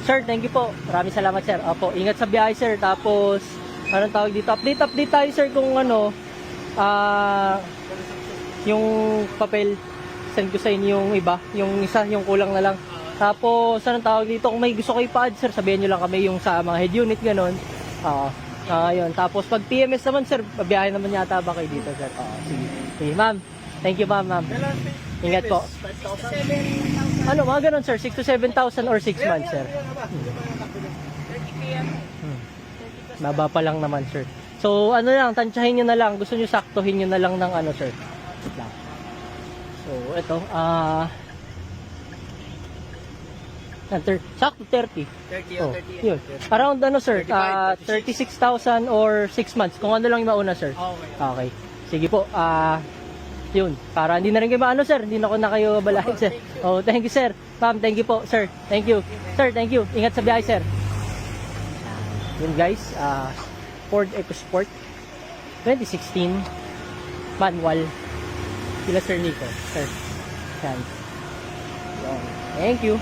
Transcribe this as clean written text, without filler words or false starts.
Sir, thank you po. Maraming salamat, sir. Opo, ingat sa biyahe, sir. Tapos, anong tawag dito? Update tayo, sir, kung ano, yung papel, send ko sa inyo yung iba. Yung isa, yung kulang na lang. Tapos, anong tawag dito? Kung may gusto kayo pa-add, sir, sabihin nyo lang kami yung sa mga head unit, ganun. Yun. Tapos, pag PMS naman, sir, pabiyahe naman yata ba kayo dito, sir? Sige. Okay, ma'am. Thank you, ma'am. Ingat po. Ano, mga ganun, sir? 6 to 7,000 or 6 months, sir? Baba pa lang naman, sir. So, ano lang, tansyahin nyo na lang. Gusto nyo saktuhin nyo na lang ng ano, sir. So, ito, sakto 30. 30 o 30. Yun. Around ano, sir? 36,000 or 6 months. Kung ano lang yung mauna, sir. Okay. Sige po. Yun. Para hindi na rin kayo maano, sir. Hindi na kayo balahin, sir. Oh, thank you, sir. Ma'am, thank you po, sir. Thank you. Sir, thank you. Ingat sa biyahe, sir. Yun, guys. Ford EcoSport 2016 manual. Sila Sir Nico. Sir. Yan. Thank you.